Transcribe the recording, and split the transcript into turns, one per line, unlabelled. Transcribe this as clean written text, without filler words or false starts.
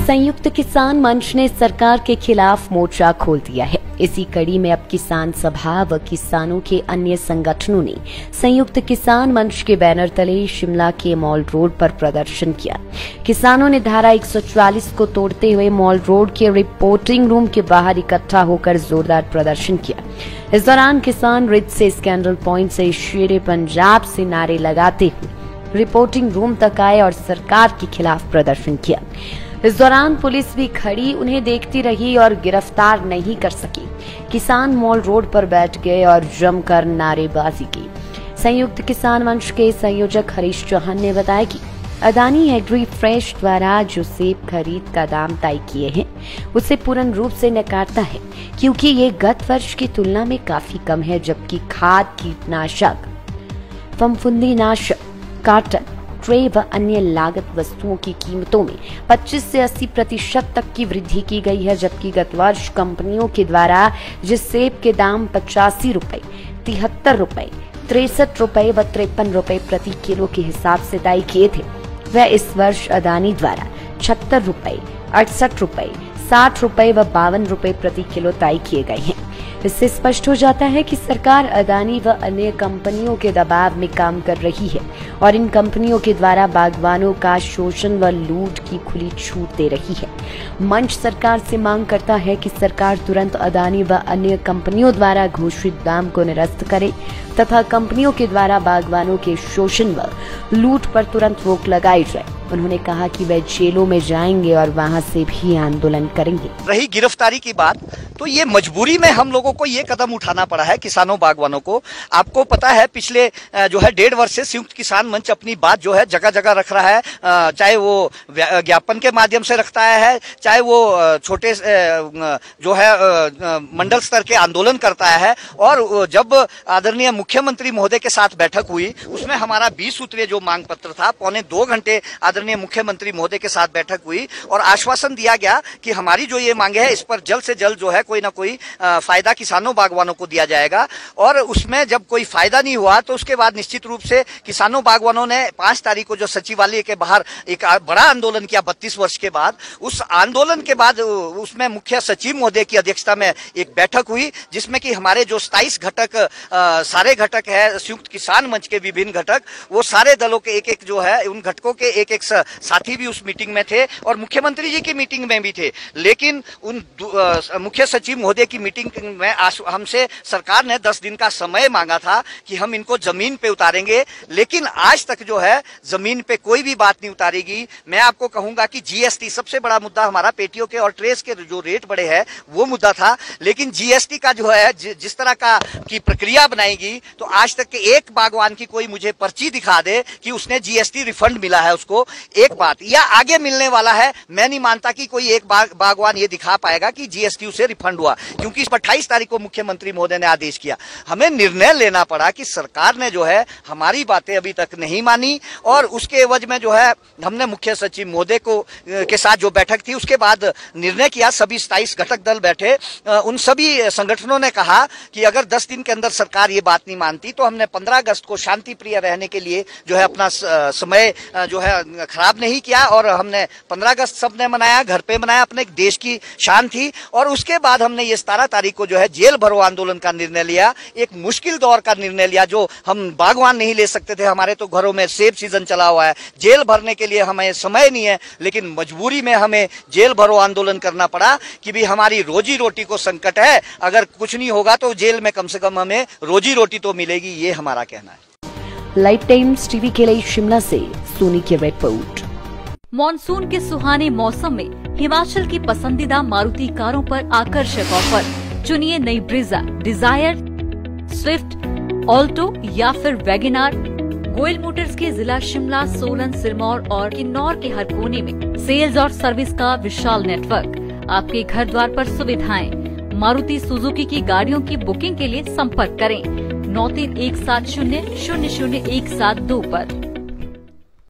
संयुक्त किसान मंच ने सरकार के खिलाफ मोर्चा खोल दिया है। इसी कड़ी में अब किसान सभा व किसानों के अन्य संगठनों ने संयुक्त किसान मंच के बैनर तले शिमला के मॉल रोड पर प्रदर्शन किया। किसानों ने धारा 144 को तोड़ते हुए मॉल रोड के रिपोर्टिंग रूम के बाहर इकट्ठा होकर जोरदार प्रदर्शन किया। इस दौरान किसान रिज से स्कैंडल पॉइंट से शेरे पंजाब से नारे लगाते हुए रिपोर्टिंग रूम तक आए और सरकार के खिलाफ प्रदर्शन किया। इस दौरान पुलिस भी खड़ी उन्हें देखती रही और गिरफ्तार नहीं कर सकी। किसान मॉल रोड पर बैठ गए और जमकर नारेबाजी की। संयुक्त किसान मंच के संयोजक हरीश चौहान ने बताया कि अदानी एग्री फ्रेश द्वारा जो सेब खरीद का दाम तय किए हैं उसे पूर्ण रूप से नकारता है, क्योंकि ये गत वर्ष की तुलना में काफी कम है, जबकि खाद, कीटनाशक, फफूंदीनाशक, कॉटन, ट्रे व अन्य लागत वस्तुओं की कीमतों में 25 से 80% तक की वृद्धि की गई है, जबकि गत वर्ष कंपनियों के द्वारा जिस सेब के दाम 85 रुपए, 73 रुपए, 63 रुपए व 53 रुपए प्रति किलो के हिसाब से तय किए थे, वह इस वर्ष अदानी द्वारा 76 रुपए, 68 रुपए, 60 रुपए व 52 रुपए प्रति किलो तय किए गए हैं। इससे स्पष्ट हो जाता है कि सरकार अदानी व अन्य कंपनियों के दबाव में काम कर रही है और इन कंपनियों के द्वारा बागवानों का शोषण व लूट की खुली छूट दे रही है। मंच सरकार से मांग करता है कि सरकार तुरंत अदानी व अन्य कंपनियों द्वारा घोषित दाम को निरस्त करे तथा कंपनियों के द्वारा बागवानों के शोषण व लूट पर तुरंत रोक लगाई जाए। उन्होंने कहा कि वे जेलों में जाएंगे और वहां से भी आंदोलन करेंगे।
रही गिरफ्तारी की बात, तो ये मजबूरी में हम लोगों को ये कदम उठाना पड़ा है, किसानों बागवानों को। आपको पता है पिछले जो है 1.5 वर्ष से संयुक्त किसान मंच अपनी बात जो है जगह जगह रख रहा है, चाहे वो ज्ञापन के माध्यम से रखता है, चाहे वो छोटे जो है मंडल स्तर के आंदोलन करता है। और जब आदरणीय मुख्यमंत्री महोदय के साथ बैठक हुई, उसमें हमारा 20 सूत्रीय जो मांग पत्र था, 2.25 घंटे आदरणीय मुख्यमंत्री महोदय के साथ बैठक हुई और आश्वासन दिया गया कि हमारी जो ये मांगे है इस पर जल्द से जल्द जो है कोई ना कोई फायदा किसानों बागवानों को दिया जाएगा। और उसमें जब कोई फायदा नहीं हुआ तो उसके बाद निश्चित रूप से किसानों बागवानों ने 5 तारीख को जो सचिवालय के बाहर एक बड़ा आंदोलन किया 32 वर्ष के बाद। उस आंदोलन के बाद उसमें मुख्य सचिव महोदय की अध्यक्षता में एक बैठक हुई, जिसमें कि हमारे जो 27 घटक सारे घटक है संयुक्त किसान मंच के विभिन्न घटक, वो सारे दलों के एक जो है उन घटकों के एक साथी भी उस मीटिंग में थे और मुख्यमंत्री जी की मीटिंग में भी थे। लेकिन उन मुख्य सचिव महोदय की मीटिंग में हमसे सरकार ने 10 दिन का समय मांगा था कि हम इनको जमीन पे उतारेंगे, लेकिन आज तक जो है जमीन पे कोई भी बात नहीं उतारेगी। मैं आपको कहूंगा कि जीएसटी सबसे बड़ा मुद्दा हमारा, पेटियों के और ट्रेस के जो रेट बढ़े हैं वो मुद्दा था, लेकिन जीएसटी का जो है जिस तरह का की प्रक्रिया बनाएगी, तो आज तक के एक बागवान की कोई मुझे पर्ची दिखा दे कि उसने जीएसटी रिफंड मिला है उसको, एक बात, या आगे मिलने वाला है। मैं नहीं मानता कि कोई एक बागवान ये दिखा पाएगा कि जीएसटी उसे रिफंड हुआ, क्योंकि इस पर 28 तारीख को मुख्यमंत्री महोदय ने आदेश किया। हमें निर्णय लेना पड़ा कि सरकार ने जो है हमारी बातें अभी तक नहीं मानी और उसके एवज में जो है हमने मुख्य सचिव महोदय को के साथ जो बैठक थी उसके बाद निर्णय किया। सभी 27 घटक दल बैठे, उन सभी संगठनों ने कहा कि अगर 10 दिन के अंदर सरकार ये बात नहीं मानती तो हमने 15 अगस्त को शांति प्रिय रहने के लिए जो है अपना समय जो है खराब नहीं किया और हमने 15 अगस्त सबने मनाया, घर पे मनाया, अपने देश की शान थी। और उसके बाद हमने ये 17 तारीख को जो है जेल भरो आंदोलन का निर्णय लिया, एक मुश्किल दौर का निर्णय लिया जो हम बागवान नहीं ले सकते थे। हमारे तो घरों में सेब सीजन चला हुआ है, जेल भरने के लिए हमें समय नहीं है, लेकिन मजबूरी में हमें जेल भरो आंदोलन करना पड़ा कि भी हमारी रोजी रोटी को संकट है, अगर कुछ नहीं होगा तो जेल में कम से कम हमें रोजी रोटी तो मिलेगी, ये हमारा कहना है।
लाइव टाइम्स टीवी के लिए शिमला से सोनी की रिपोर्ट।
मॉनसून के सुहाने मौसम में हिमाचल की पसंदीदा मारुति कारों पर आकर्षक ऑफर। चुनिए नई ब्रीजा, डिजायर, स्विफ्ट, ऑल्टो या फिर वैगनार। गोयल मोटर्स के जिला शिमला, सोलन, सिरमौर और किन्नौर के हर कोने में सेल्स और सर्विस का विशाल नेटवर्क। आपके घर द्वार पर सुविधाएं। मारुति सुजुकी की गाड़ियों की बुकिंग के लिए संपर्क करें 9317000172 पर।